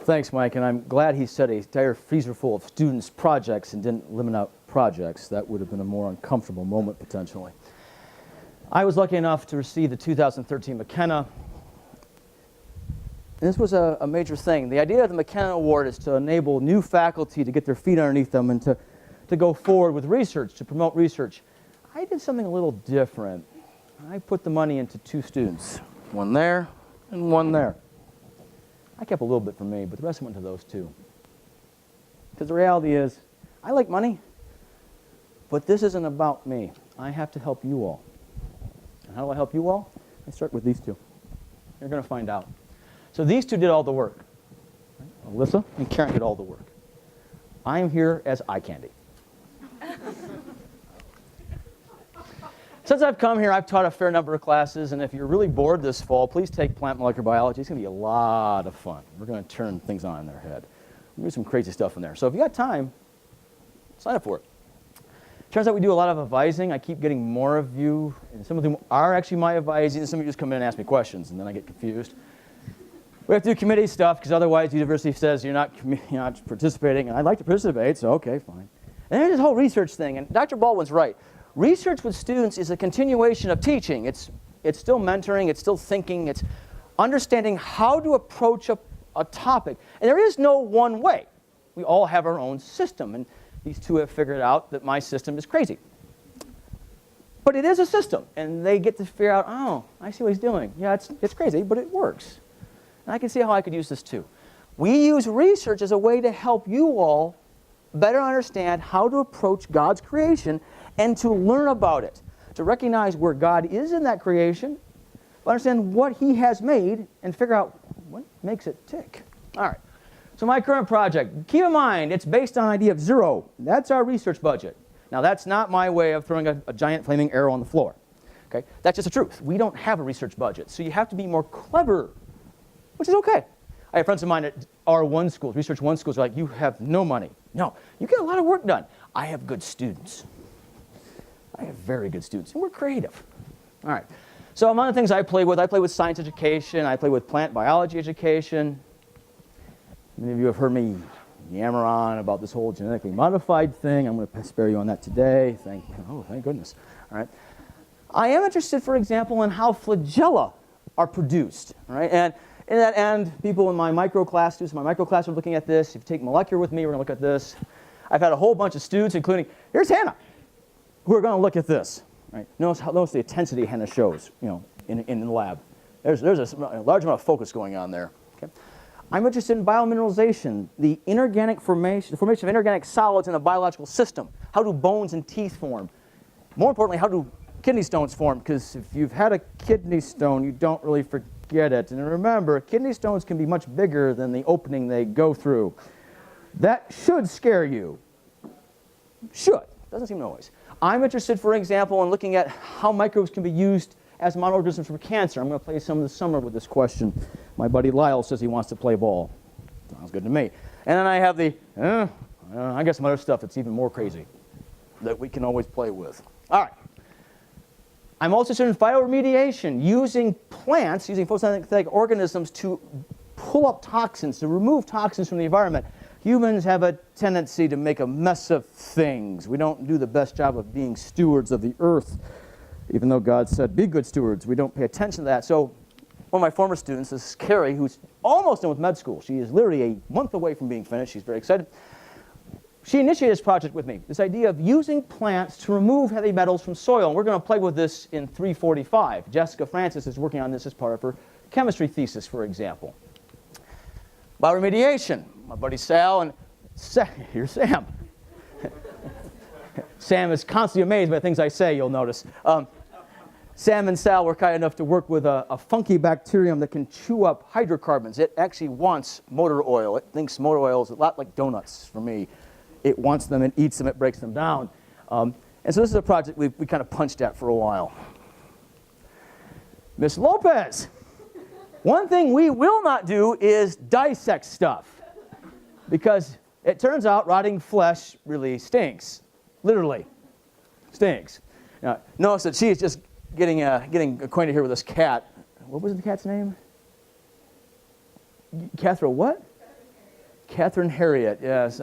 Thanks, Mike, and I'm glad he said a entire freezer full of students' projects and didn't limit out projects. That would have been a more uncomfortable moment, potentially. I was lucky enough to receive the 2013 McKenna. And this was a major thing. The idea of the McKenna Award is to enable new faculty to get their feet underneath them and to go forward with research, to promote research. I did something a little different. I put the money into 2 students, one there and one there. I kept a little bit for me, but the rest went to those 2. Because the reality is, I like money, but this isn't about me. I have to help you all. And how do I help you all? I start with these 2. You're going to find out. So these 2 did all the work. Alyssa and Karen did all the work. I am here as eye candy. Since I've come here, I've taught a fair number of classes, and if you're really bored this fall, please take plant molecular biology. It's going to be a lot of fun. We're going to turn things on in their head. We're going to do some crazy stuff in there. So if you got time, sign up for it. Turns out we do a lot of advising. I keep getting more of you, and some of them are actually my advising, and some of you just come in and ask me questions, and then I get confused. We have to do committee stuff, because otherwise the university says you're not participating, and I'd like to participate, so okay, fine. And there's this whole research thing, and Dr. Baldwin's right. Research with students is a continuation of teaching. It's still mentoring, it's still thinking, it's understanding how to approach a topic. And there is no one way. We all have our own system, and these 2 have figured out that my system is crazy. But it is a system, and they get to figure out, oh, I see what he's doing. Yeah, it's crazy, but it works. And I can see how I could use this too. We use research as a way to help you all better understand how to approach God's creation and to learn about it, to recognize where God is in that creation, understand what he has made, and figure out what makes it tick. All right, so my current project, keep in mind, it's based on an idea of 0. That's our research budget. Now, that's not my way of throwing a giant flaming arrow on the floor. Okay? That's just the truth. We don't have a research budget, so you have to be more clever, which is okay. I have friends of mine at R1 schools, Research 1 schools, are like, you have no money. No, you get a lot of work done. I have good students. I have very good students, and we're creative. All right, so among the things I play with science education, I play with plant biology education. Many of you have heard me yammer on about this whole genetically modified thing. I'm going to spare you on that today. Thank goodness. All right. I am interested, for example, in how flagella are produced. All right, and in that end, people in my micro class, students in my micro class are looking at this. If you take molecular with me, we're going to look at this. I've had a whole bunch of students, including, here's Hannah, who are going to look at this. Right? Notice the intensity Hannah shows, in the lab. There's a large amount of focus going on there. Okay? I'm interested in biomineralization, the formation of inorganic solids in a biological system. How do bones and teeth form? More importantly, how do kidney stones form? Because if you've had a kidney stone, you don't really forget it. And remember, kidney stones can be much bigger than the opening they go through. That should scare you. Should. Doesn't seem to always. I'm interested, for example, in looking at how microbes can be used as model organisms for cancer. I'm going to play some this summer with this question. My buddy Lyle says he wants to play ball. Sounds good to me. And then I have I guess some other stuff that's even more crazy that we can always play with. All right. I'm also interested in phytoremediation, using plants, using photosynthetic organisms to pull up toxins, to remove toxins from the environment. Humans have a tendency to make a mess of things. We don't do the best job of being stewards of the earth. Even though God said, be good stewards, we don't pay attention to that. So one of my former students is Carrie, who's almost done with med school. She is literally a month away from being finished. She's very excited. She initiated this project with me, this idea of using plants to remove heavy metals from soil. And we're going to play with this in 345. Jessica Francis is working on this as part of her chemistry thesis, for example. Bioremediation. My buddy Sal and here's Sam. Sam is constantly amazed by things I say, you'll notice. Sam and Sal were kind enough to work with a funky bacterium that can chew up hydrocarbons. It actually wants motor oil. It thinks motor oil is a lot like donuts for me. It wants them and eats them. It breaks them down. And so this is a project we kind of punched at for a while. Miss Lopez, one thing we will not do is dissect stuff. Because it turns out rotting flesh really stinks. Literally stinks. Now, notice that she is just getting acquainted here with this cat. What was the cat's name? Cathro what? Catherine Harriet, yes.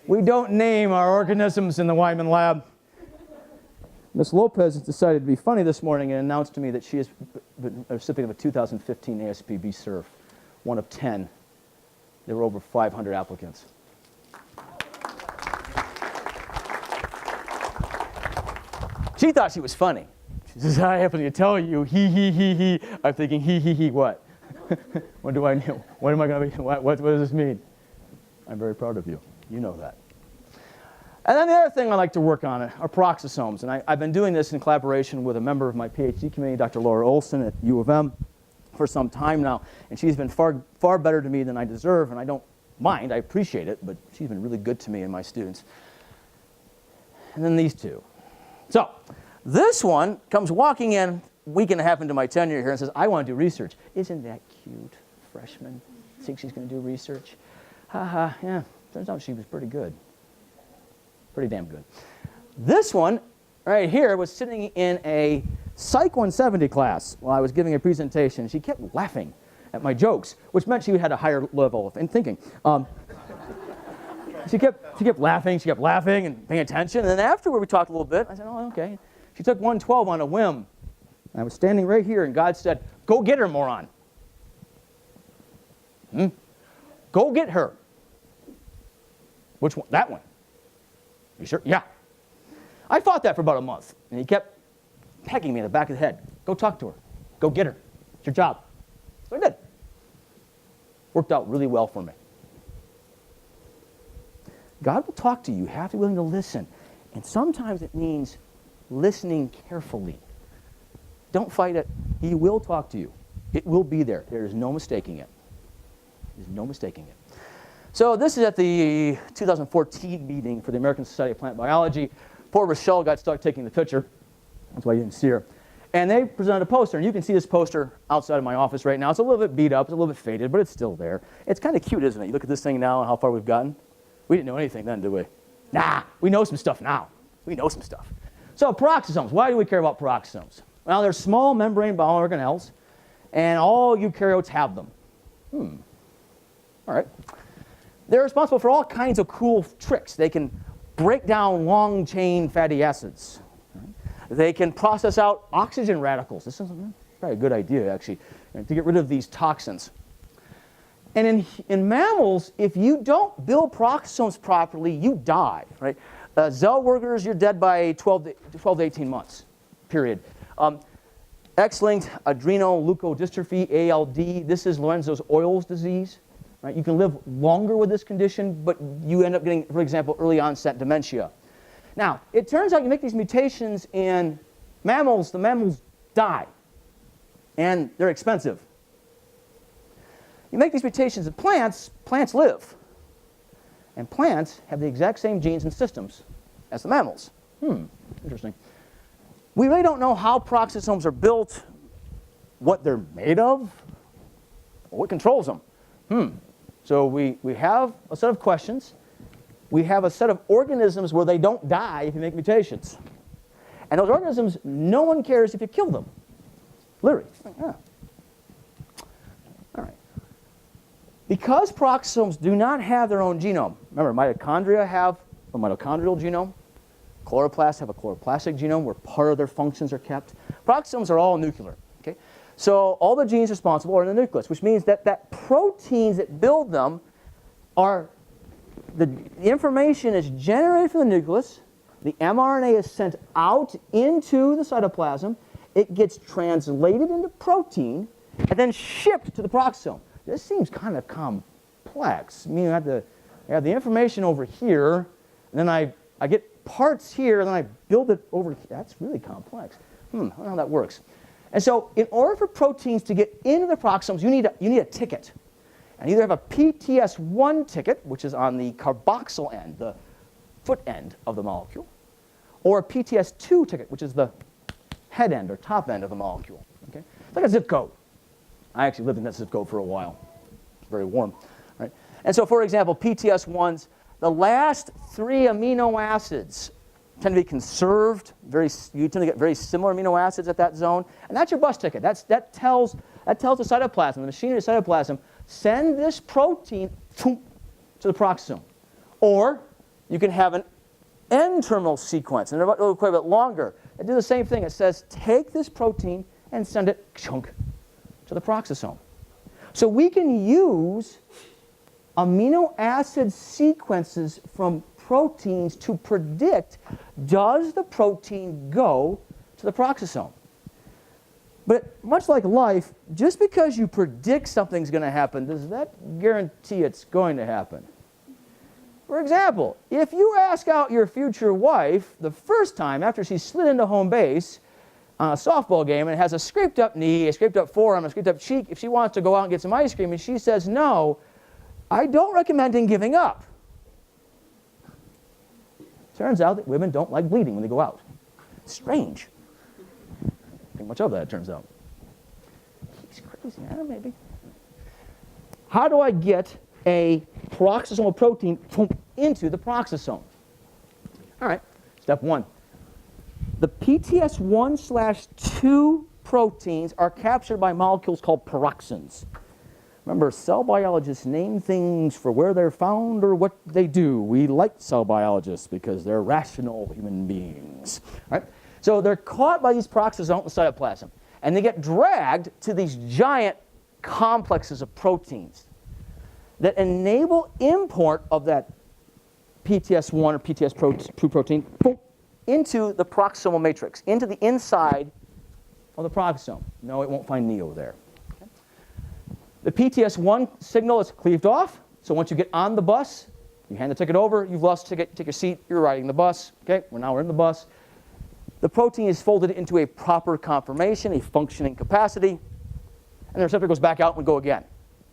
We don't name our organisms in the Wyman lab. Miss Lopez has decided to be funny this morning and announced to me that she is a recipient of a 2015 ASPB SURF, one of 10. There were over 500 applicants. She thought she was funny. She says, I happen to tell you, he. I'm thinking, he, what? What do I know? What am I going to be? What does this mean? I'm very proud of you. You know that. And then the other thing I like to work on are peroxisomes. And I've been doing this in collaboration with a member of my PhD committee, Dr. Laura Olson at U of M, for some time now. And she's been far better to me than I deserve. And I don't mind. I appreciate it. But she's been really good to me and my students. And then these two. So this one comes walking in a week and a half into my tenure here and says, I want to do research. Isn't that cute? Freshman. Think she's going to do research? Yeah. Turns out she was pretty good. Pretty damn good. This one right here was sitting in a Psych 170 class while I was giving a presentation. She kept laughing at my jokes, which meant she had a higher level of thinking. She kept laughing and paying attention. And then afterward, we talked a little bit. I said, oh, okay. She took 112 on a whim. And I was standing right here, and God said, go get her, moron. Go get her. Which one? That one. You sure? Yeah. I fought that for about a month, and he kept pegging me in the back of the head. Go talk to her. Go get her. It's your job. So I did. Worked out really well for me. God will talk to you. You have to be willing to listen. And sometimes it means listening carefully. Don't fight it. He will talk to you. It will be there. There is no mistaking it. There's no mistaking it. So this is at the 2014 meeting for the American Society of Plant Biology. Poor Rochelle got stuck taking the picture. That's why you didn't see her. And they presented a poster, and you can see this poster outside of my office right now. It's a little bit beat up, it's a little bit faded, but it's still there. It's kind of cute, isn't it? You look at this thing now and how far we've gotten. We didn't know anything then, did we? Nah, we know some stuff now. We know some stuff. So peroxisomes, why do we care about peroxisomes? Well, they're small membrane bioorganelles, and all eukaryotes have them. All right. They're responsible for all kinds of cool tricks. They can break down long-chain fatty acids. They can process out oxygen radicals. This is probably a good idea, actually, to get rid of these toxins. And in mammals, if you don't build peroxisomes properly, you die, right? Zellwegers, you're dead by 12 to 18 months, period. X-linked adrenoleukodystrophy, ALD, this is Lorenzo-Oils disease. Right? You can live longer with this condition, but you end up getting, for example, early onset dementia. Now, it turns out you make these mutations in mammals, the mammals die, and they're expensive. You make these mutations in plants, plants live. And plants have the exact same genes and systems as the mammals. Interesting. We really don't know how peroxisomes are built, what they're made of, or what controls them. So we have a set of questions. We have a set of organisms where they don't die if you make mutations. And those organisms, no one cares if you kill them. Literally. Yeah. All right. Because peroxisomes do not have their own genome, remember, mitochondria have a mitochondrial genome. Chloroplasts have a chloroplastic genome where part of their functions are kept. Peroxisomes are all nuclear. Okay? So all the genes responsible are in the nucleus, which means that proteins that build them are, the information is generated from the nucleus, the mRNA is sent out into the cytoplasm, it gets translated into protein, and then shipped to the peroxisome. This seems kind of complex. I mean, I have the information over here, and then I get parts here, and then I build it over here. That's really complex. I don't know how that works. And so in order for proteins to get into the peroxisomes, you need a ticket. And you either have a PTS1 ticket, which is on the carboxyl end, the foot end of the molecule, or a PTS2 ticket, which is the head end or top end of the molecule. Okay? It's like a zip code. I actually lived in that zip code for a while. It's very warm. Right? And so, for example, PTS1s, the last 3 amino acids tend to be conserved. You tend to get very similar amino acids at that zone. And that's your bus ticket. That tells the cytoplasm, the machinery of the cytoplasm, send this protein to the peroxisome. Or you can have an N-terminal sequence, and they're quite a bit longer. They do the same thing. It says, take this protein and send it chunk to the peroxisome. So we can use amino acid sequences from proteins to predict, does the protein go to the peroxisome? But much like life, just because you predict something's going to happen, does that guarantee it's going to happen? For example, if you ask out your future wife the first time after she slid into home base on a softball game and has a scraped up knee, a scraped up forearm, a scraped up cheek, if she wants to go out and get some ice cream and she says no, I don't recommend giving up. Turns out that women don't like bleeding when they go out. Strange. Think much of that, it turns out. He's crazy, I don't know, maybe. How do I get a peroxisomal protein into the peroxisome? All right, step one. The PTS1/2 proteins are captured by molecules called peroxins. Remember, cell biologists name things for where they're found or what they do. We like cell biologists because they're rational human beings. All right? So they're caught by these peroxisomes in the cytoplasm, and they get dragged to these giant complexes of proteins that enable import of that PTS1 or PTS2 protein into the peroxisomal matrix, into the inside of the peroxisome. No, it won't find Neo there. Okay. The PTS1 signal is cleaved off, so once you get on the bus, you hand the ticket over, you've lost the ticket, take your seat, you're riding the bus. Okay, we're in the bus. The protein is folded into a proper conformation, a functioning capacity, and the receptor goes back out and go again.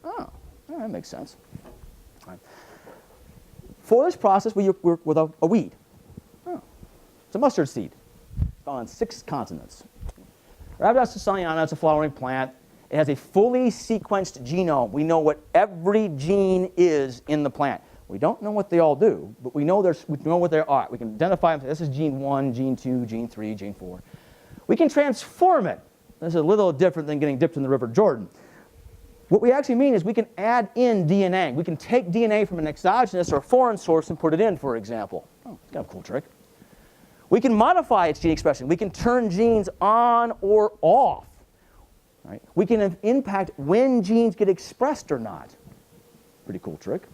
Oh, that makes sense. All right. For this process, we work with a weed. Oh, it's a mustard seed, found on 6 continents. Arabidopsis thaliana is a flowering plant. It has a fully sequenced genome. We know what every gene is in the plant. We don't know what they all do, but we know what they are. We can identify them. This is gene 1, gene 2, gene 3, gene 4. We can transform it. This is a little different than getting dipped in the River Jordan. What we actually mean is we can add in DNA. We can take DNA from an exogenous or foreign source and put it in, for example. Oh, it's kind of a cool trick. We can modify its gene expression. We can turn genes on or off. Right? We can impact when genes get expressed or not. Pretty cool trick.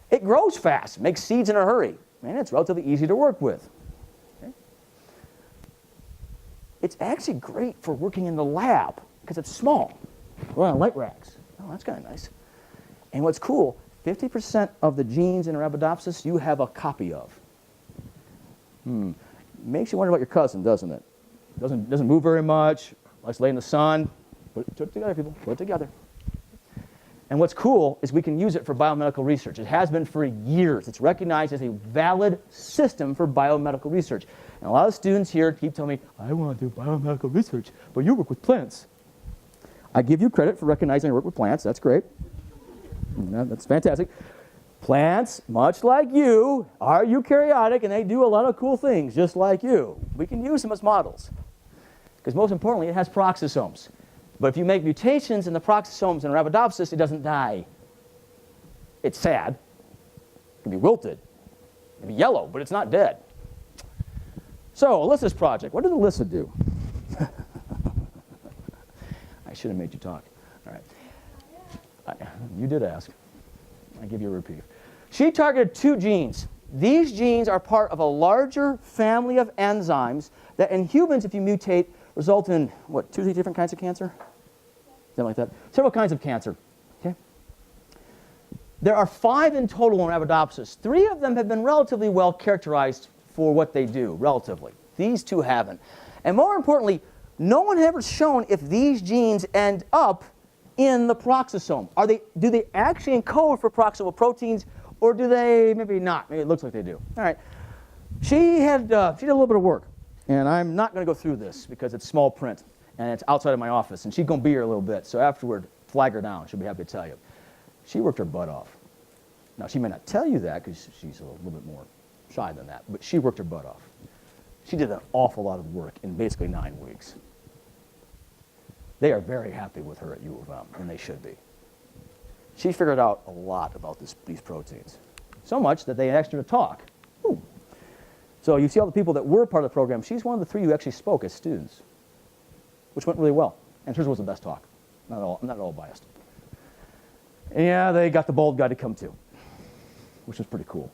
It grows fast, makes seeds in a hurry, and it's relatively easy to work with. Okay? It's actually great for working in the lab because it's small. We're on light racks. Oh, that's kind of nice. And what's cool, 50% of the genes in Arabidopsis you have a copy of. Makes you wonder about your cousin, doesn't it? Doesn't move very much, likes to lay in the sun. Put it together, people. Put it together. And what's cool is we can use it for biomedical research. It has been for years. It's recognized as a valid system for biomedical research. And a lot of students here keep telling me, I want to do biomedical research, but you work with plants. I give you credit for recognizing I work with plants. That's great. That's fantastic. Plants, much like you, are eukaryotic, and they do a lot of cool things just like you. We can use them as models. Because most importantly, it has peroxisomes. But if you make mutations in the peroxisomes in Arabidopsis, it doesn't die. It's sad. It can be wilted. It can be yellow, but it's not dead. So, Alyssa's project. What did Alyssa do? I should have made you talk. All right. You did ask. I give you a reprieve. She targeted 2 genes. These genes are part of a larger family of enzymes that in humans, if you mutate, result in, what, 2 different kinds of cancer? Something like that. Several kinds of cancer. Okay? There are 5 in total in Arabidopsis. 3 of them have been relatively well characterized for what they do, relatively. These 2 haven't. And more importantly, no one has ever shown if these genes end up in the peroxisome. Do they actually encode for peroxisomal proteins, or do they maybe not? Maybe it looks like they do. All right. She did a little bit of work, and I'm not going to go through this because it's small print, and it's outside of my office, and she's going to be here a little bit, so afterward, flag her down. She'll be happy to tell you. She worked her butt off. Now, she may not tell you that because she's a little bit more shy than that, but she worked her butt off. She did an awful lot of work in basically 9 weeks. They are very happy with her at U of M, and they should be. She figured out a lot about these proteins. So much that they asked her to talk. Ooh. So you see all the people that were part of the program, she's one of the 3 who actually spoke as students, which went really well. And hers was the best talk. I'm not at all biased. Yeah, they got the bald guy to come too, which was pretty cool.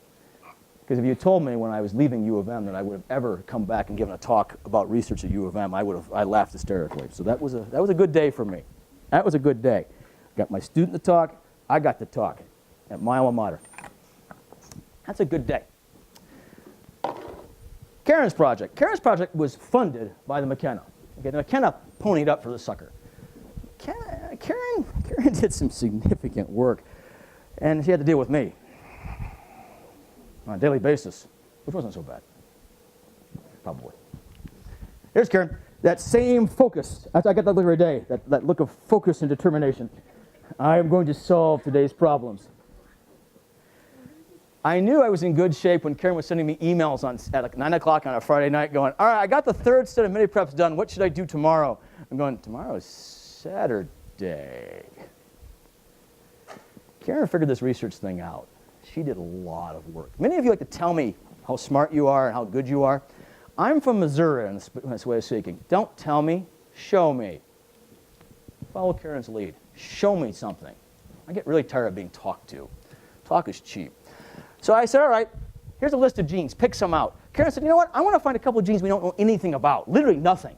Because if you told me when I was leaving U of M that I would have ever come back and given a talk about research at U of M, I laughed hysterically. So that was a good day for me. That was a good day. Got my student to talk, I got to talk at my alma mater. That's a good day. Karen's project. Karen's project was funded by the McKenna. Okay, the McKenna ponied up for the sucker. Karen did some significant work, and she had to deal with me on a daily basis, which wasn't so bad, probably. Here's Karen, that same focus. I get that look every day, that look of focus and determination. I am going to solve today's problems. I knew I was in good shape when Karen was sending me emails at like 9 o'clock on a Friday night going, all right, I got the 3rd set of mini-preps done. What should I do tomorrow? I'm going, tomorrow is Saturday. Karen figured this research thing out. She did a lot of work. Many of you like to tell me how smart you are and how good you are. I'm from Missouri in this way of speaking. Don't tell me, show me. Follow Karen's lead. Show me something. I get really tired of being talked to. Talk is cheap. So I said, all right, here's a list of genes. Pick some out. Karen said, you know what? I want to find a couple of genes we don't know anything about. Literally nothing.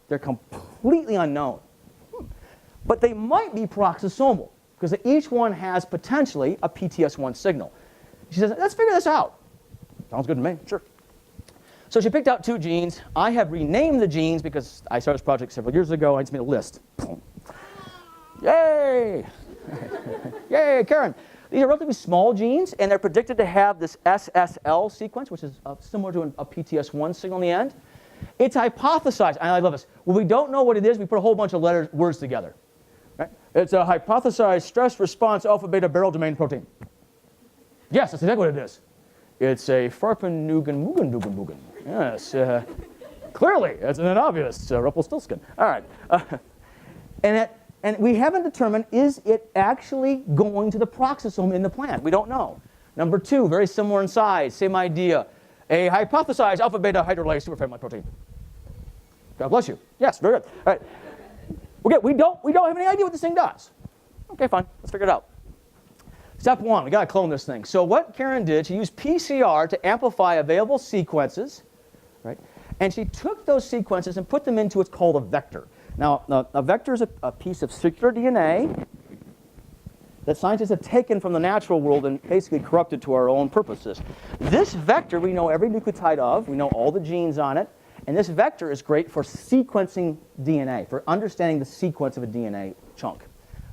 They're completely unknown. But they might be peroxisomal, because each one has potentially a PTS1 signal. She says, let's figure this out. Sounds good to me. Sure. So she picked out 2 genes. I have renamed the genes because I started this project several years ago. I just made a list. Yay! Yay, Karen. These are relatively small genes, and they're predicted to have this SSL sequence, which is similar to a PTS1 signal in the end. It's hypothesized, and I love this. When we don't know what it is, we put a whole bunch of words together. Right? It's a hypothesized stress response alpha beta barrel domain protein. Yes, that's exactly what it is. It's a Farpen-Nugan-Mugan-Mugan-Mugan. Yes, clearly, it's an obvious Rumpelstiltskin. All right. And we haven't determined, is it actually going to the peroxisome in the plant? We don't know. Number 2, very similar in size, same idea. A hypothesized alpha-beta hydrolase superfamily protein. God bless you. Yes, very good. All right. Okay, we don't have any idea what this thing does. Okay, fine. Let's figure it out. Step 1, we got to clone this thing. So what Karen did, she used PCR to amplify available sequences, right? And she took those sequences and put them into what's called a vector. Now, a vector is a piece of circular DNA that scientists have taken from the natural world and basically corrupted to our own purposes. This vector we know every nucleotide of, we know all the genes on it, and this vector is great for sequencing DNA, for understanding the sequence of a DNA chunk.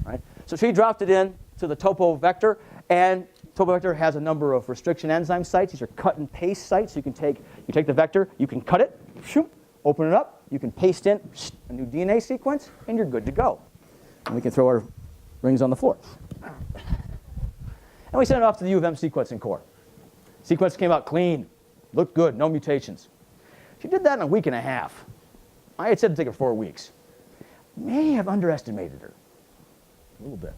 Right? So she dropped it in to the topo vector, and topo vector has a number of restriction enzyme sites. These are cut and paste sites. So you take the vector, you can cut it, shoop, open it up, you can paste in a new DNA sequence, and you're good to go. And we can throw our rings on the floor. And we sent it off to the U of M sequencing core. Sequence came out clean, looked good, no mutations. She did that in a week and a half. I had said to take her 4 weeks. May have underestimated her a little bit.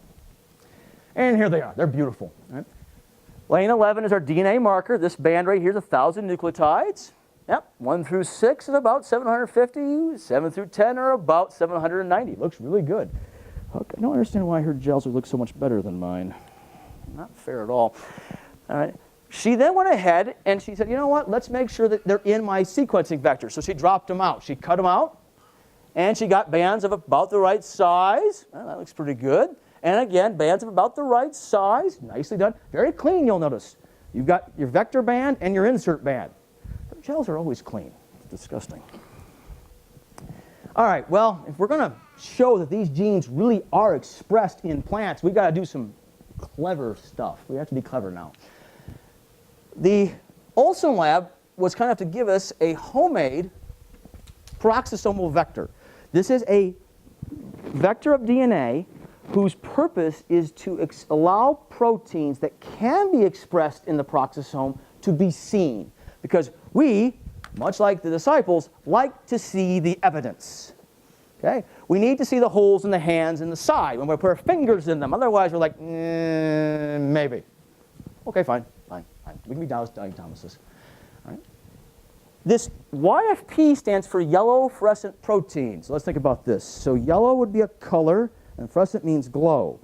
And here they are. They're beautiful. Right? Lane 11 is our DNA marker. This band right here is 1,000 nucleotides. Yep, 1 through 6 is about 750. 7 through 10 are about 790. Looks really good. Okay, I don't understand why her gels would look so much better than mine. Not fair at all. All right. She then went ahead and she said, you know what, let's make sure that they're in my sequencing vector. So she dropped them out. She cut them out, and she got bands of about the right size. Well, that looks pretty good. And again, bands of about the right size. Nicely done. Very clean, you'll notice. You've got your vector band and your insert band. The gels are always clean. It's disgusting. All right, well, if we're going to show that these genes really are expressed in plants, we've got to do some clever stuff. We have to be clever now. The Olson lab was kind of to give us a homemade peroxisomal vector. This is a vector of DNA whose purpose is to allow proteins that can be expressed in the peroxisome to be seen. Because we, much like the disciples, like to see the evidence. Okay? We need to see the holes in the hands and the side when we put our fingers in them. Otherwise, we're like, maybe. Okay, fine. We can be dichotomous. All right. This YFP stands for yellow fluorescent protein. So let's think about this. So yellow would be a color, and fluorescent means glow.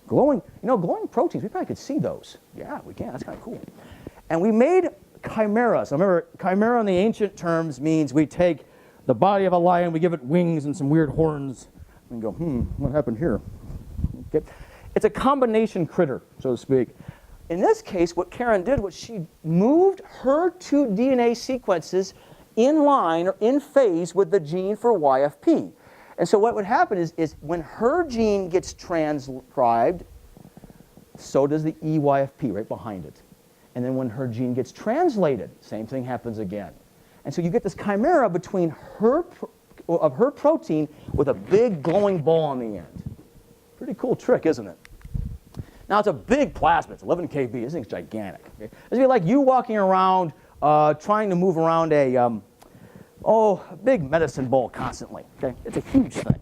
Glowing, glowing proteins, we probably could see those. Yeah, we can. That's kind of cool. And we made chimeras. So remember, chimera in the ancient terms means we take the body of a lion, we give it wings and some weird horns, and go, what happened here? Okay. It's a combination critter, so to speak. In this case, what Karen did was she moved her 2 DNA sequences in line or in phase with the gene for YFP. And so what would happen is when her gene gets transcribed, so does the EYFP right behind it. And then when her gene gets translated, same thing happens again. And so you get this chimera between her protein with a big glowing ball on the end. Pretty cool trick, isn't it? Now it's a big plasmid. It's 11 kb. This thing's gigantic. Okay? This would be like you walking around trying to move around a big medicine ball constantly. Okay? It's a huge thing.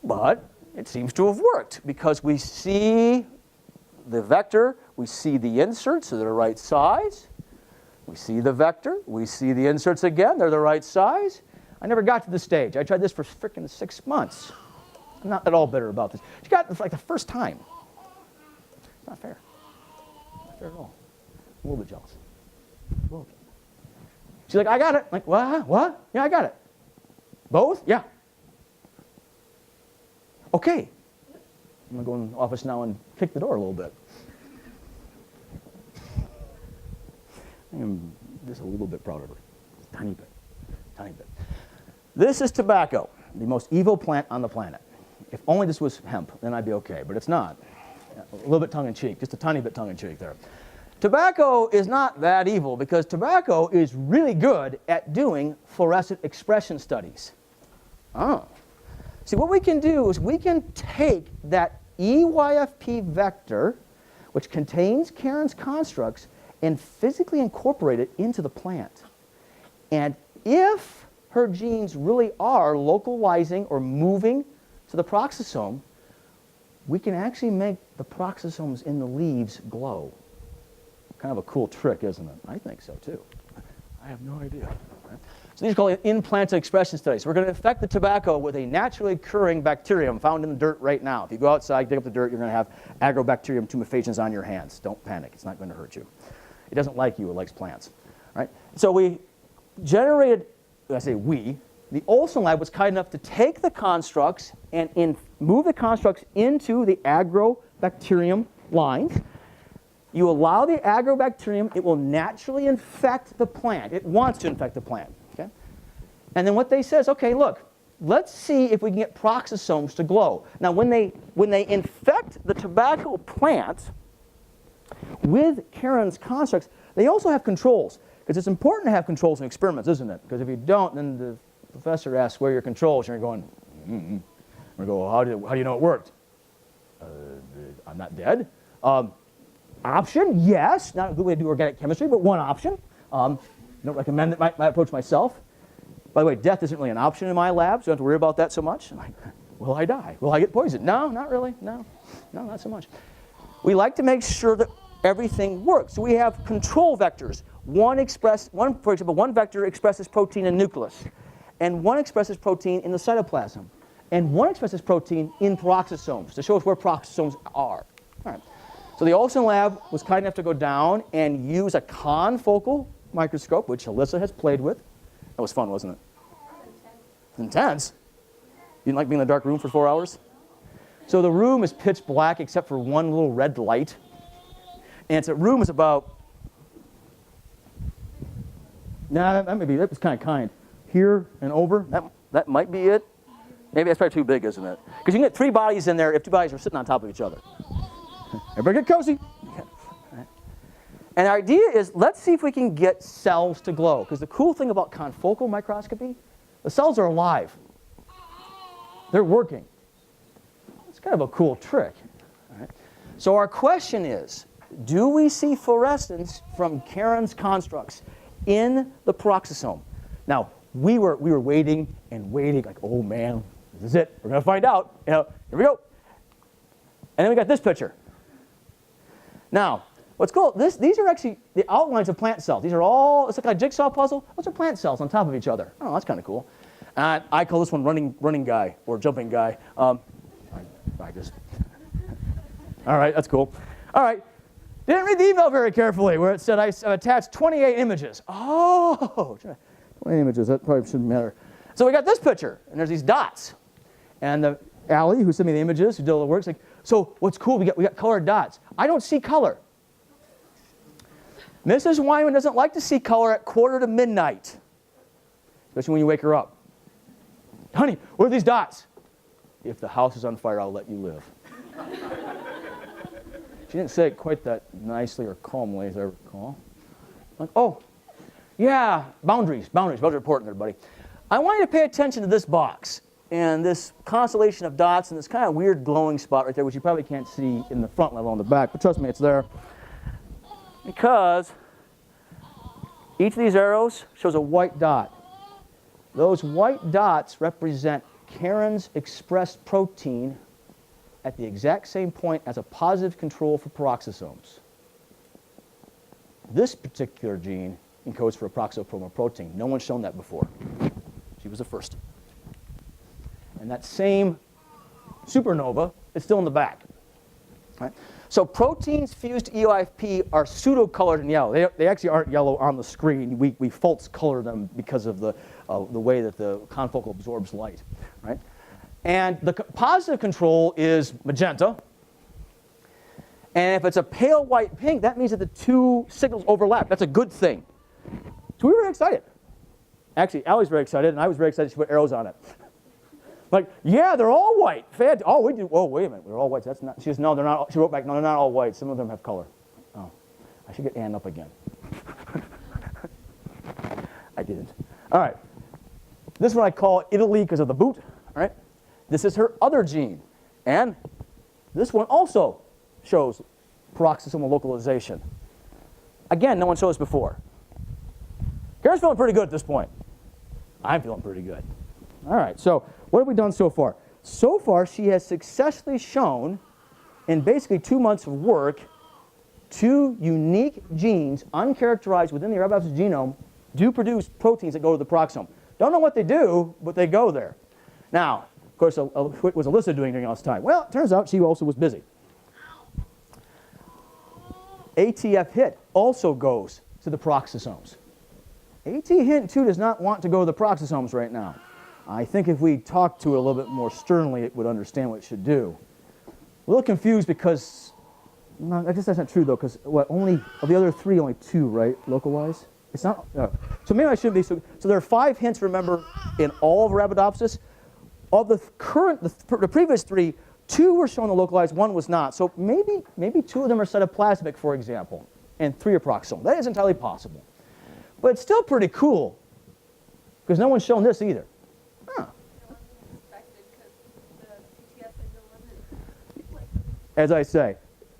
But it seems to have worked because we see the vector, we see the inserts, so they're the right size. We see the vector, we see the inserts again, they're the right size. I never got to this stage. I tried this for frickin' 6 months. I'm not at all bitter about this. She got it like the first time. It's not fair. Not fair at all. I'm a little bit jealous. A little bit. She's like, I got it. I'm like, what? Yeah, I got it. Both? Yeah. Okay. I'm going to go in the office now and kick the door a little bit. I am just a little bit proud of her. Tiny bit. This is tobacco, the most evil plant on the planet. If only this was hemp, then I'd be okay, but it's not. A little bit tongue-in-cheek, just a tiny bit tongue-in-cheek there. Tobacco is not that evil because tobacco is really good at doing fluorescent expression studies. Oh. See, what we can do is we can take that EYFP vector, which contains Karen's constructs, and physically incorporate it into the plant. And if her genes really are localizing or moving to the peroxisome, we can actually make the peroxisomes in the leaves glow. Kind of a cool trick, isn't it? I think so, too. I have no idea. So these are called in-plant expression studies. We're going to infect the tobacco with a naturally occurring bacterium found in the dirt right now. If you go outside, dig up the dirt, you're going to have Agrobacterium tumefaciens on your hands. Don't panic. It's not going to hurt you. It doesn't like you. It likes plants. Right? So we generated, the Olson lab was kind enough to take the constructs and move the constructs into the Agrobacterium lines. You allow the Agrobacterium, it will naturally infect the plant. It wants to infect the plant. Okay? And then what they say is, okay, look, let's see if we can get peroxisomes to glow. Now, when they infect the tobacco plant with Karen's constructs, they also have controls. Because it's important to have controls in experiments, isn't it? Because if you don't, then the professor asks where are your controls, and you're going, We go, well, how do you know it worked? I'm not dead. Option, yes. Not a good way to do organic chemistry, but one option. I don't recommend my approach myself. By the way, death isn't really an option in my lab, so you don't have to worry about that so much. I'm like, will I die? Will I get poisoned? No, not really. No, not so much. We like to make sure that everything works. So we have control vectors. For example, one vector expresses protein in nucleus, and one expresses protein in the cytoplasm, and one expresses protein in peroxisomes to show us where peroxisomes are. All right. So the Olson lab was kind enough to go down and use a confocal microscope, which Alyssa has played with. That was fun, wasn't it? Intense. You didn't like being in a dark room for 4 hours? So the room is pitch black except for one little red light. And the room is about, that was kind. Here and over, that might be it. Maybe that's probably too big, isn't it? Because you can get 3 bodies in there if 2 bodies are sitting on top of each other. Everybody get cozy. And the idea is, let's see if we can get cells to glow. Because the cool thing about confocal microscopy, the cells are alive. They're working. It's kind of a cool trick. All right? So our question is, do we see fluorescence from Karen's constructs in the peroxisome? Now, we were waiting and waiting, like, oh man, this is it. We're going to find out. Here we go. And then we got this picture. Now, what's cool, these are actually the outlines of plant cells. These are all, it's like a jigsaw puzzle. Those are plant cells on top of each other. Oh, that's kind of cool. I call this one running guy or jumping guy. I just, all right, that's cool. All right, didn't read the email very carefully where it said I attached 28 images. Oh, 28 images, that probably shouldn't matter. So we got this picture, and there's these dots. And Allie, who sent me the images, who did all the work, is like, so what's cool, we got colored dots. I don't see color. Mrs. Wyman doesn't like to see color at 1:45, especially when you wake her up. Honey, what are these dots? If the house is on fire, I'll let you live. She didn't say it quite that nicely or calmly, as I recall. Like, oh, yeah, boundaries are important there, buddy. I want you to pay attention to this box and this constellation of dots and this kind of weird glowing spot right there, which you probably can't see in the front, let alone the back, but trust me, it's there. Because each of these arrows shows a white dot. Those white dots represent Karen's expressed protein at the exact same point as a positive control for peroxisomes. This particular gene encodes for a peroxopromoprotein. No one's shown that before. She was the first. And that same supernova is still in the back. Right? So proteins fused to EOIFP are pseudo-colored in yellow. They actually aren't yellow on the screen. We false color them because of the way that the confocal absorbs light. Right? And the positive control is magenta. And if it's a pale white pink, that means that the two signals overlap. That's a good thing. So we were very excited. Actually, Allie's very excited, and I was very excited she put arrows on it. Like, yeah, they're all white. Oh, we do. Oh, wait a minute. They're all white. That's not. She says, no, they're not. She wrote back, no, they're not all white. Some of them have color. Oh, I should get Ann up again. I didn't. All right. This one I call Italy because of the boot. All right. This is her other gene, and this one also shows peroxisomal localization. Again, no one showed us before. Karen's feeling pretty good at this point. I'm feeling pretty good. All right, so what have we done so far? So far, she has successfully shown, in basically 2 months of work, 2 unique genes, uncharacterized within the Arabidopsis genome, do produce proteins that go to the peroxisome. Don't know what they do, but they go there. Now, of course, what was Alyssa doing during all this time? Well, it turns out she also was busy. ATF hit also goes to the peroxisomes. AT hint 2 does not want to go to the peroxisomes right now. I think if we talked to it a little bit more sternly, it would understand what it should do. A little confused because, no, I guess that's not true though, because only of the other 3, only 2, right, localized? It's not, so maybe I shouldn't be, so there are 5 hints, remember, in all of Arabidopsis. Of the previous 3, 2 were shown to localize, 1 was not. So maybe 2 of them are cytoplasmic, for example, and 3 are peroxisomal. That is entirely possible. But it's still pretty cool, because no one's shown this either. Huh. As I say,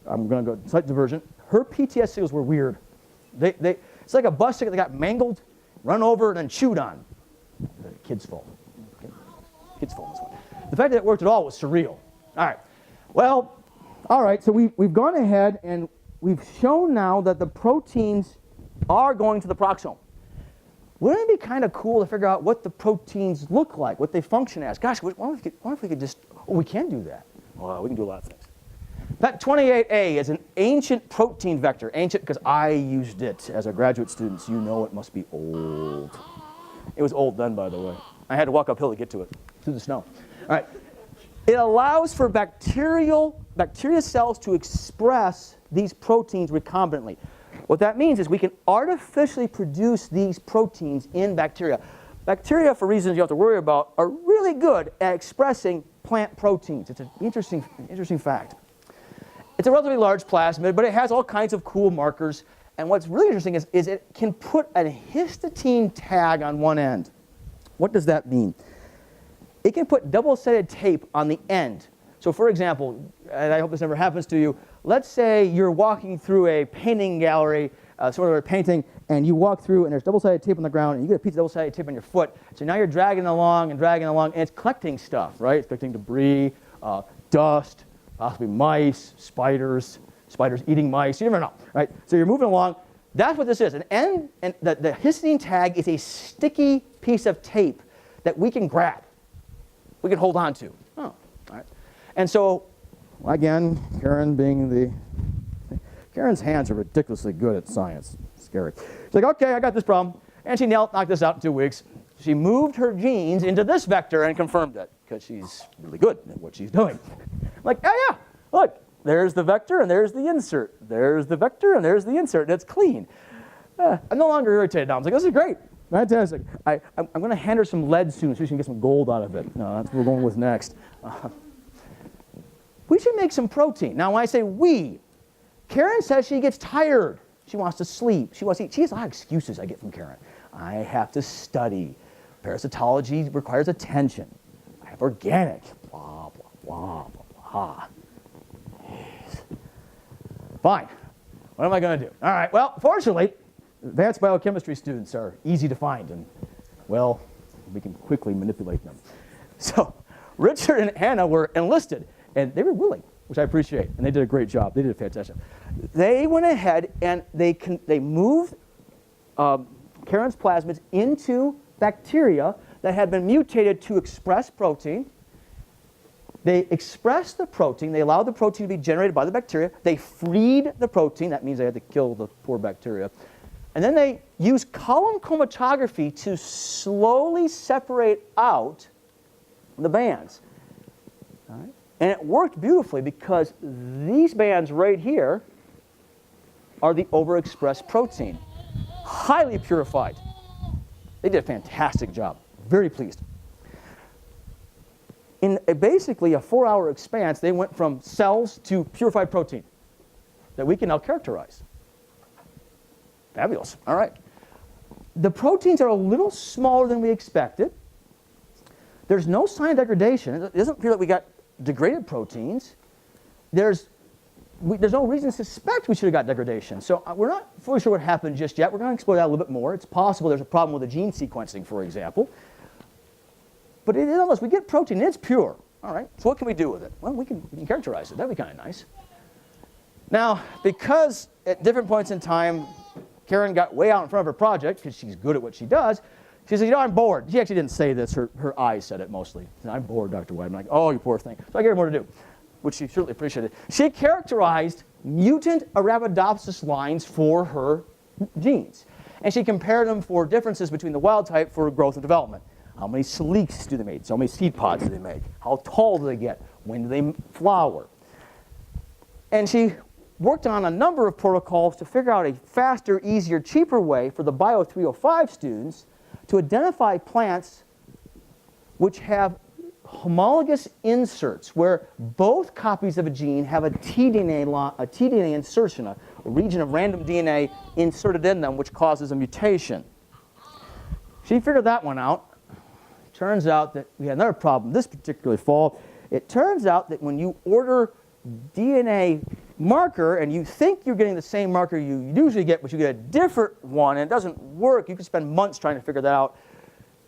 I'm going to go slight diversion. Her PTS signals were weird. It's like a bus ticket that got mangled, run over, and then chewed on. The kid's fault. Okay. Kid's fault, this one. The fact that it worked at all was surreal. All right. Well, all right, so we've gone ahead and we've shown now that the proteins are going to the peroxisome. Wouldn't it be kind of cool to figure out what the proteins look like, what they function as? Gosh, what if we could just, oh, we can do that. Well, we can do a lot of things. That 28A is an ancient protein vector. Ancient because I used it as a graduate student, so you know it must be old. It was old then, by the way. I had to walk uphill to get to it, through the snow. All right. It allows for bacteria cells to express these proteins recombinantly. What that means is we can artificially produce these proteins in bacteria. Bacteria, for reasons you don't have to worry about, are really good at expressing plant proteins. It's an interesting fact. It's a relatively large plasmid, but it has all kinds of cool markers. And what's really interesting is it can put a histidine tag on one end. What does that mean? It can put double-sided tape on the end. So for example, and I hope this never happens to you, let's say you're walking through a painting gallery, sort of a painting, and you walk through, and there's double-sided tape on the ground, and you get a piece of double-sided tape on your foot. So now you're dragging along, and it's collecting stuff, right? It's collecting debris, dust, possibly mice, spiders eating mice. You never know, right? So you're moving along. That's what this is. And the histidine tag is a sticky piece of tape that we can grab. We can hold on to. Oh, all right. And so, again, Karen's hands are ridiculously good at science. It's scary. She's like, okay, I got this problem. And she knocked this out in 2 weeks. She moved her genes into this vector and confirmed it, because she's really good at what she's doing. I'm like, oh yeah, look, there's the vector and there's the insert. There's the vector and there's the insert, and it's clean. I'm no longer irritated now. I was like, this is great. Fantastic. I'm going to hand her some lead soon so she can get some gold out of it. No, that's what we're going with next. We should make some protein. Now, when I say we, Karen says she gets tired. She wants to sleep. She wants to eat. She has a lot of excuses I get from Karen. I have to study. Parasitology requires attention. I have organic. Blah, blah, blah, blah, blah. Jeez. Fine. What am I going to do? All right. Well, fortunately, advanced biochemistry students are easy to find, and, well, we can quickly manipulate them. So Richard and Anna were enlisted, and they were willing, which I appreciate, and they did a great job. They did a fantastic job. They went ahead and they moved Karen's plasmids into bacteria that had been mutated to express protein. They expressed the protein. They allowed the protein to be generated by the bacteria. They freed the protein. That means they had to kill the poor bacteria. And then they used column chromatography to slowly separate out the bands. All right? And it worked beautifully, because these bands right here are the overexpressed protein, highly purified. They did a fantastic job. Very pleased. In basically a 4-hour expanse, they went from cells to purified protein that we can now characterize. Fabulous. All right. The proteins are a little smaller than we expected. There's no sign of degradation. It doesn't appear that we got degraded proteins. There's no reason to suspect we should have got degradation. So we're not fully sure what happened just yet. We're going to explore that a little bit more. It's possible there's a problem with the gene sequencing, for example. But nonetheless, we get protein, and it's pure. All right. So what can we do with it? Well, we can characterize it. That'd be kind of nice. Now, because at different points in time, Karen got way out in front of her project, because she's good at what she does. She said, I'm bored. She actually didn't say this. Her eyes said it mostly. She said, I'm bored, Dr. White. I'm like, oh, you poor thing. So I gave her more to do, which she certainly appreciated. She characterized mutant Arabidopsis lines for her genes. And she compared them for differences between the wild type for growth and development. How many sleeks do they make? So how many seed pods do they make? How tall do they get? When do they flower? And she worked on a number of protocols to figure out a faster, easier, cheaper way for the Bio 305 students to identify plants which have homologous inserts, where both copies of a gene have a tDNA insertion, a region of random DNA inserted in them, which causes a mutation. She figured that one out. Turns out that we had another problem this particular fall. It turns out that when you order DNA marker and you think you're getting the same marker you usually get, but you get a different one and it doesn't work, you can spend months trying to figure that out.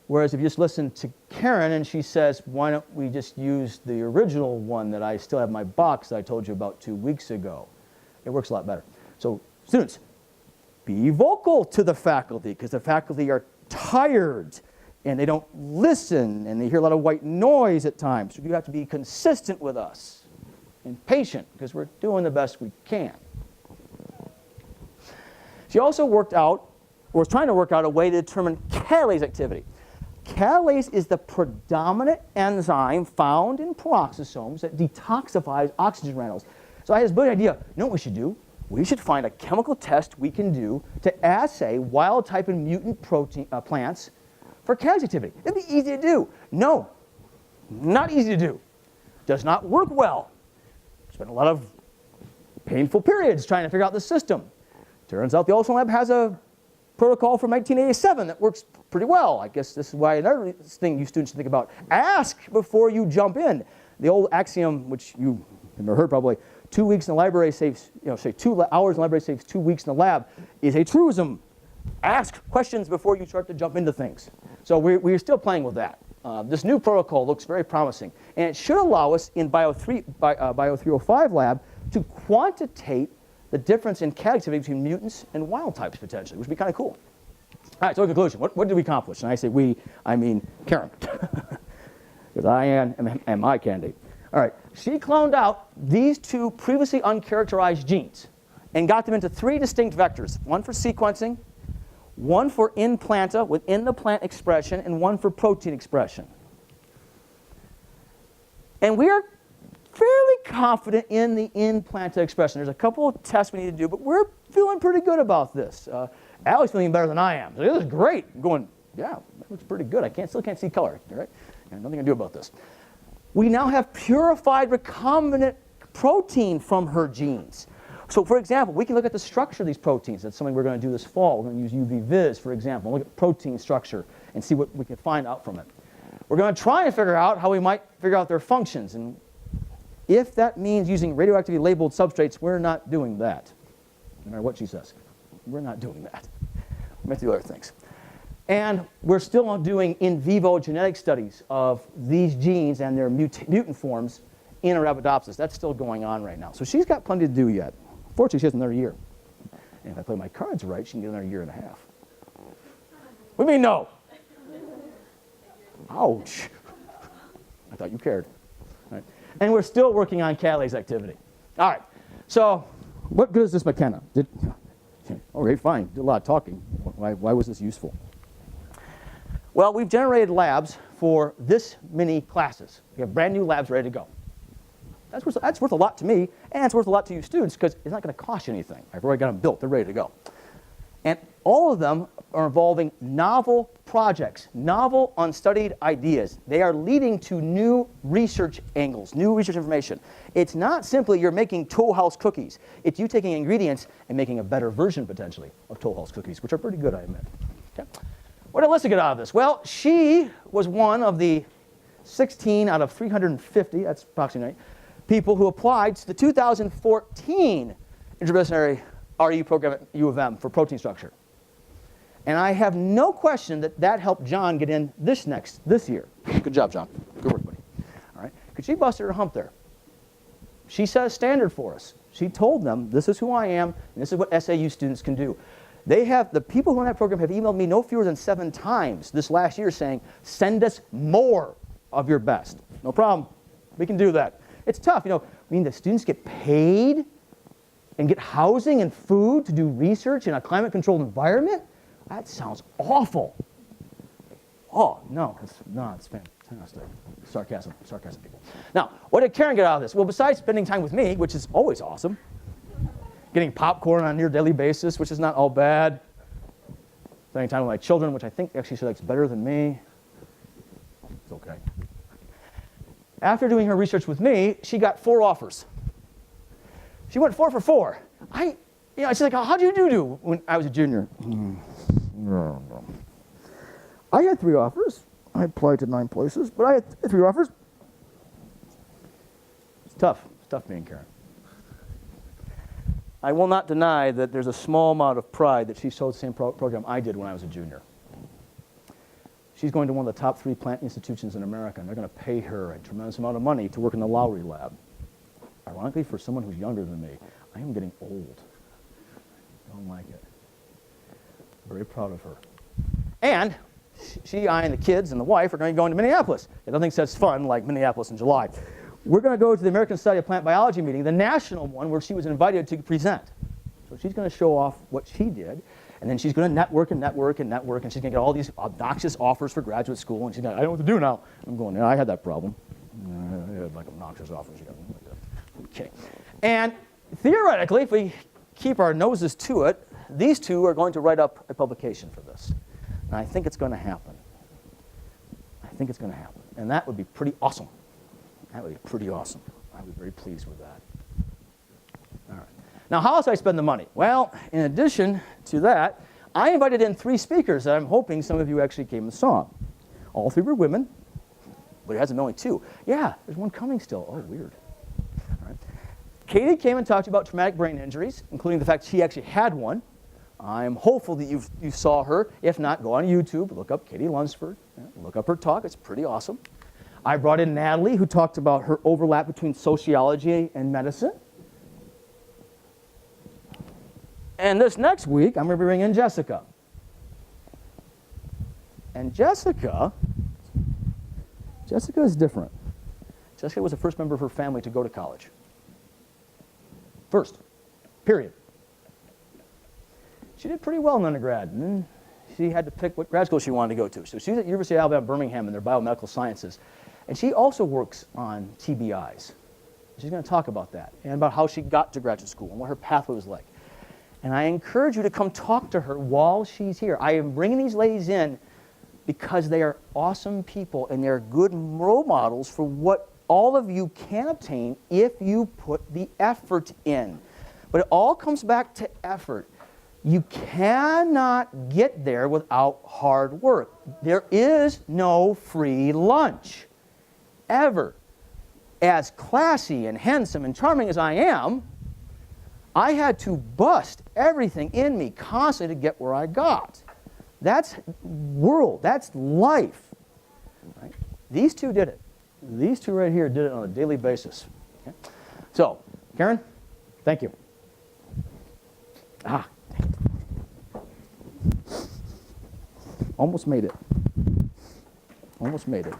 Whereas if you just listen to Karen and she says, why don't we just use the original one that I still have in my box that I told you about 2 weeks ago, it works a lot better. So students, be vocal to the faculty, because the faculty are tired and they don't listen and they hear a lot of white noise at times. So you have to be consistent with us and patient, because we're doing the best we can. She also worked out, or was trying to work out, a way to determine catalase activity. Catalase is the predominant enzyme found in peroxisomes that detoxifies oxygen granules. So I had this brilliant idea. You know what we should do? We should find a chemical test we can do to assay wild type and mutant protein, plants for catalase activity. It'd be easy to do. No, not easy to do. Does not work well. Spent a lot of painful periods trying to figure out the system. Turns out the Olson Lab has a protocol from 1987 that works pretty well. I guess this is why another thing you students should think about. Ask before you jump in. The old axiom, which you have never heard probably, 2 weeks in the library saves, say 2 hours in the library saves 2 weeks in the lab, is a truism. ask questions before you start to jump into things. So we're still playing with that. This new protocol looks very promising, and it should allow us in Bio 305 lab to quantitate the difference in cat activity between mutants and wild types potentially, which would be kind of cool. All right, so in conclusion, what did we accomplish? And I say we, I mean Karen, because I am my candidate. All right, she cloned out these two previously uncharacterized genes and got them into 3 distinct vectors, one for sequencing, one for in planta within the plant expression, and one for protein expression. And we are fairly confident in the in planta expression. There's a couple of tests we need to do, but we're feeling pretty good about this. Allie's feeling better than I am. So this is great. I'm going, yeah, that looks pretty good. I still can't see color, all right? And nothing to do about this. We now have purified recombinant protein from her genes. So, for example, we can look at the structure of these proteins. That's something we're going to do this fall. We're going to use UV-Vis, for example, and look at protein structure and see what we can find out from it. We're going to try and figure out how we might figure out their functions. And if that means using radioactively labeled substrates, we're not doing that. No matter what she says. We're not doing that. We might do other things. And we're still doing in vivo genetic studies of these genes and their mutant forms in Arabidopsis. That's still going on right now. So she's got plenty to do yet. Fortunately, she has another year. And if I play my cards right, she can get another year and a half. What do you mean no? Ouch. I thought you cared. All right. And we're still working on catalase activity. All right. So what good is this McKenna? Okay, fine. Did a lot of talking. Why was this useful? Well, we've generated labs for this many classes. We have brand new labs ready to go. That's worth a lot to me, and it's worth a lot to you students because it's not going to cost you anything. I've already got them built. They're ready to go. And all of them are involving novel projects, novel unstudied ideas. They are leading to new research angles, new research information. It's not simply you're making Toll House cookies. It's you taking ingredients and making a better version, potentially, of Toll House cookies, which are pretty good, I admit. Okay. What did Alyssa get out of this? Well, she was one of the 16 out of 350, that's approximately right, people who applied to the 2014 interdisciplinary RU program at U of M for protein structure. And I have no question that that helped John get in this year. Good job, John. Good work, buddy. All right. Because she busted her hump there. She set a standard for us. She told them, this is who I am, and this is what SAU students can do. The people who run that program have emailed me no fewer than 7 times this last year saying, send us more of your best. No problem. We can do that. It's tough, I mean, the students get paid and get housing and food to do research in a climate-controlled environment? That sounds awful. Oh, no, it's fantastic. Sarcasm, people. Now, what did Karen get out of this? Well, besides spending time with me, which is always awesome, getting popcorn on a near daily basis, which is not all bad, spending time with my children, which I think actually she likes better than me. It's okay. After doing her research with me, she got 4 offers. She went 4 for 4. She's like, how'd you do when I was a junior? I had 3 offers. I applied to 9 places, but I had 3 offers. It's tough. It's tough being Karen. I will not deny that there's a small amount of pride that she showed the same program I did when I was a junior. She's going to one of the top 3 plant institutions in America, and they're going to pay her a tremendous amount of money to work in the Lowry lab. Ironically, for someone who's younger than me, I am getting old. I don't like it. Very proud of her. And I, and the kids and the wife are going to go into Minneapolis. Nothing says fun like Minneapolis in July. We're going to go to the American Society of Plant Biology meeting, the national one, where she was invited to present. So she's going to show off what she did. And then she's going to network, and she's going to get all these obnoxious offers for graduate school, and she's going, I don't know what to do now. I'm going, yeah, I had that problem. I had like obnoxious offers. Okay. And theoretically, if we keep our noses to it, these 2 are going to write up a publication for this. And I think it's going to happen. And that would be pretty awesome. That would be pretty awesome. I would be very pleased with that. All right. Now, how else do I spend the money? Well, in addition to that, I invited in 3 speakers that I'm hoping some of you actually came and saw. All 3 were women, but it hasn't been only 2. Yeah, there's one coming still. Oh, weird. All right. Katie came and talked about traumatic brain injuries, including the fact she actually had one. I'm hopeful that you saw her. If not, go on YouTube, look up Katie Lunsford, look up her talk. It's pretty awesome. I brought in Natalie, who talked about her overlap between sociology and medicine. And this next week, I'm going to bring in Jessica. And Jessica is different. Jessica was the first member of her family to go to college. First, period. She did pretty well in undergrad, and then she had to pick what grad school she wanted to go to. So she's at University of Alabama, Birmingham in their biomedical sciences. And she also works on TBIs. She's going to talk about that and about how she got to graduate school and what her pathway was like. And I encourage you to come talk to her while she's here. I am bringing these ladies in because they are awesome people and they're good role models for what all of you can obtain if you put the effort in. But it all comes back to effort. You cannot get there without hard work. There is no free lunch, ever. As classy and handsome and charming as I am, I had to bust everything in me constantly to get where I got. That's world, that's life. Right? These two did it. These two right here did it on a daily basis. Okay? So, Karen, thank you. Almost made it. Almost made it.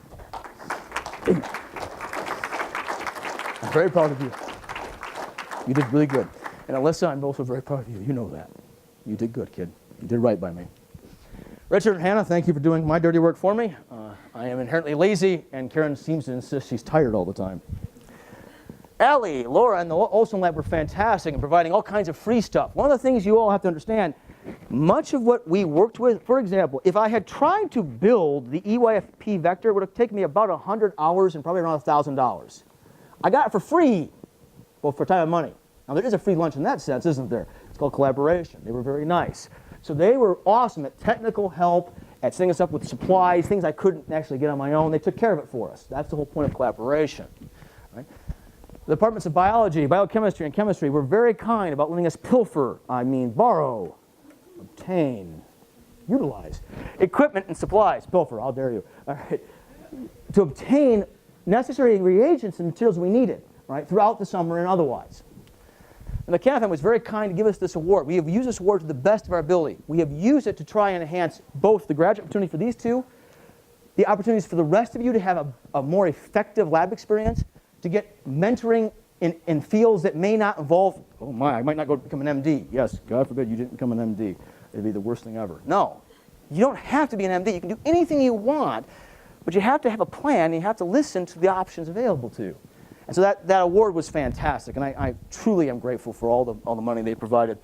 I'm very proud of you. You did really good. And Alyssa, I'm also very proud of you. You know that. You did good, kid. You did right by me. Richard and Hannah, thank you for doing my dirty work for me. I am inherently lazy, and Karen seems to insist she's tired all the time. Allie, Laura, and the Olson Lab were fantastic in providing all kinds of free stuff. One of the things you all have to understand, much of what we worked with, for example, if I had tried to build the EYFP vector, it would have taken me about 100 hours and probably around $1,000. I got it for free, well, for time and money. Now, there is a free lunch in that sense, isn't there? It's called collaboration. They were very nice. So they were awesome at technical help, at setting us up with supplies, things I couldn't actually get on my own. They took care of it for us. That's the whole point of collaboration. Right? The departments of biology, biochemistry, and chemistry were very kind about letting us pilfer, borrow, obtain, utilize equipment and supplies. Pilfer, how dare you. All right. To obtain necessary reagents and materials we needed, right, throughout the summer and otherwise. And the Cannon family was very kind to give us this award. We have used this award to the best of our ability. We have used it to try and enhance both the graduate opportunity for these two, the opportunities for the rest of you to have a more effective lab experience, to get mentoring in fields that may not involve, oh my, I might not go become an MD. Yes, God forbid you didn't become an MD. It'd be the worst thing ever. No, you don't have to be an MD. You can do anything you want, but you have to have a plan, and you have to listen to the options available to you. And so that award was fantastic, and I truly am grateful for all the money they provided.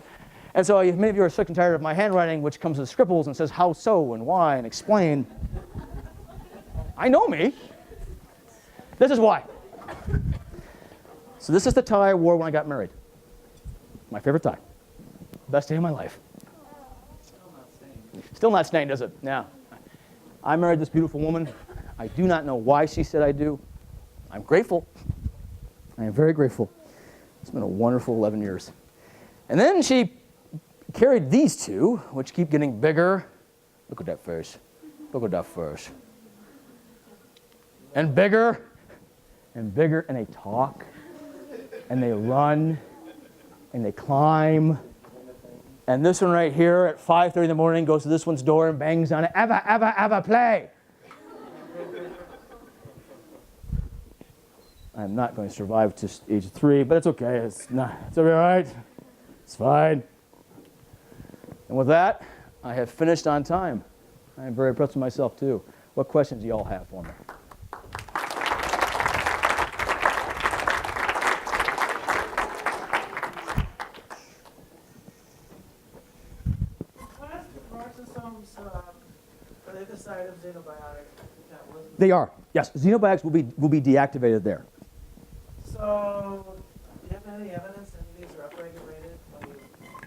And so many of you are sick and tired of my handwriting, which comes with scribbles and says how so and why and explain. I know me. This is why. So this is the tie I wore when I got married. My favorite tie. Best day of my life. Still not stained, is it? Yeah. I married this beautiful woman. I do not know why she said I do. I'm grateful. I am very grateful. It's been a wonderful 11 years. And then she carried these two, which keep getting bigger. Look at that face. Look at that face. And bigger, and bigger, and they talk, and they run, and they climb. And this one right here at 5:30 in the morning goes to this one's door and bangs on it. Ava, Ava, Ava, play. I'm not going to survive to age 3, but it's okay. It's all right. It's fine. And with that, I have finished on time. I am very impressed with myself, too. What questions do you all have for me? Are they the site of xenobiotic metabolism? They are. Yes, xenobiotics will be deactivated there. So, do you have any evidence that these are upregulated when you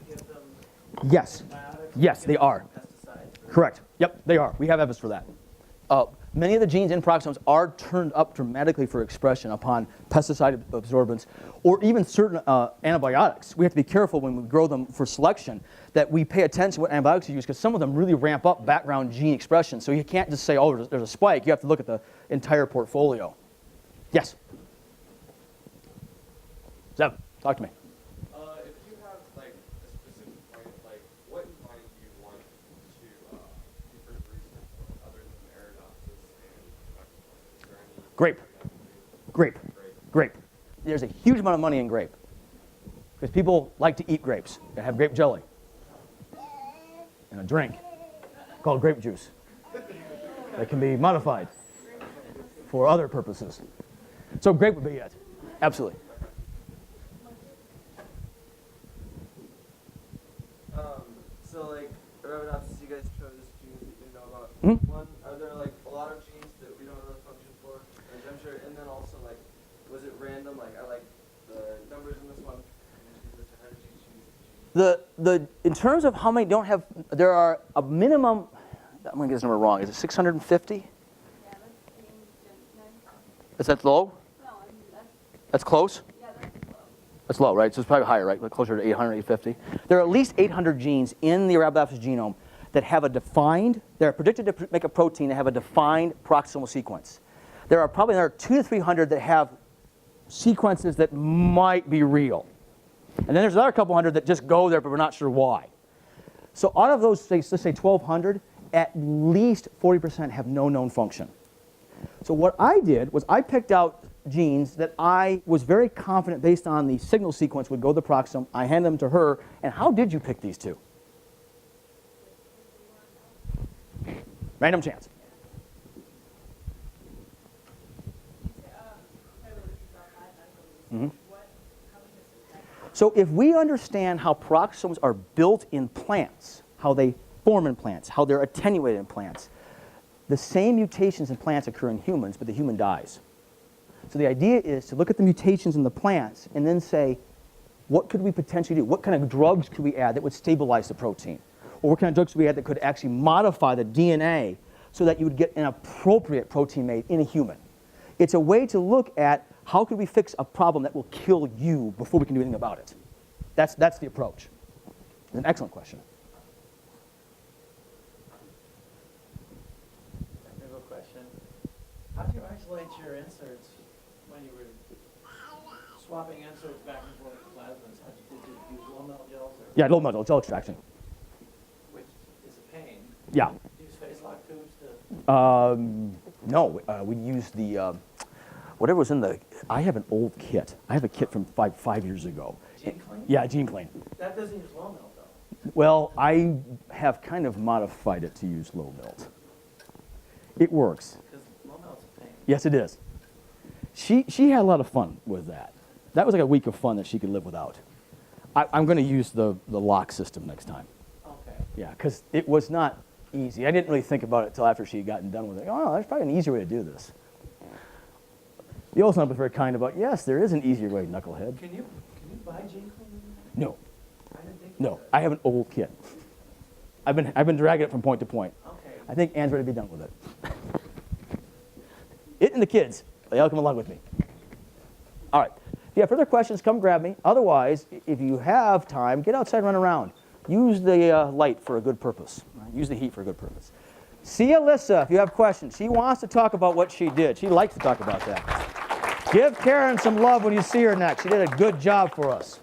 give them Yes. antibiotics? Yes, they are. Pesticides? Correct. Yep, they are. We have evidence for that. Many of the genes in peroxisomes are turned up dramatically for expression upon pesticide absorbance or even certain antibiotics. We have to be careful when we grow them for selection that we pay attention to what antibiotics you use because some of them really ramp up background gene expression. So you can't just say, oh, there's a spike. You have to look at the entire portfolio. Yes? Zeb, talk to me. If you have like a specific plant, like what plant do you want to do for research other than Arabidopsis and is there any Grape. Grape. Grape. There's a huge amount of money in grape because people like to eat grapes. They have grape jelly and a drink called grape juice that can be modified for other purposes. So grape would be it. Absolutely. So like Arabidopsis, you guys showed us genes that you know about. Mhm. One, are there like a lot of genes that we don't know the function for? Like, I'm sure, and then also like, was it random? Like I like the numbers in this one. How did you choose? In terms of how many don't have, there are a minimum, I'm going to get this number wrong, is it 650? Yeah, Is that low? no, That's close? yeah, that's low. That's low, right? So it's probably higher, right? Like closer to 800, 850. There are at least 800 genes in the Arabidopsis genome that have a defined, they're predicted to make a protein that have a defined peroxisomal sequence. There are probably another 200 to 300 that have sequences that might be real. And then there's another couple hundred that just go there, but we're not sure why. So out of those, let's say 1,200, at least 40% have no known function. So what I did was I picked out genes that I was very confident based on the signal sequence would go to the peroxisome. I handed them to her. And how did you pick these two? Random chance. Mhm. So if we understand how peroxisomes are built in plants, how they form in plants, how they're attenuated in plants, the same mutations in plants occur in humans, but the human dies. So the idea is to look at the mutations in the plants and then say, what could we potentially do? What kind of drugs could we add that would stabilize the protein? Or what kind of drugs could we add that could actually modify the DNA so that you would get an appropriate protein made in a human? It's a way to look at how could we fix a problem that will kill you before we can do anything about it. That's the approach. It's an excellent question. Technical question. How do you isolate your inserts when you were swapping inserts back and forth to plasmids? Did you use low metal gels or? Yeah, low metal gel extraction. Which is a pain. Yeah. Do you use phase lock tubes to? No, we use the, whatever was in the, I have an old kit. I have a kit from five years ago. Gene clean? Yeah, Gene Clean. That doesn't use low melt though. Well, I have kind of modified it to use low melt. It works. Because low melt's a pain. Yes, it is. She had a lot of fun with that. That was like a week of fun that she could live without. I'm going to use the lock system next time. Okay. Yeah, because it was not easy. I didn't really think about it until after she had gotten done with it. Oh, there's probably an easier way to do this. The old son was very kind about, yes, there is an easier way, knucklehead. Can you buy Gene clean? No, I didn't think you no, could. I have an old kit. I've been dragging it from point to point. Okay. I think Anne's ready to be done with it. It and the kids, they all come along with me. All right, if you have further questions, come grab me. Otherwise, if you have time, get outside and run around. Use the light for a good purpose. Right? Use the heat for a good purpose. See Alyssa if you have questions. She wants to talk about what she did. She likes to talk about that. Give Karen some love when you see her next. She did a good job for us.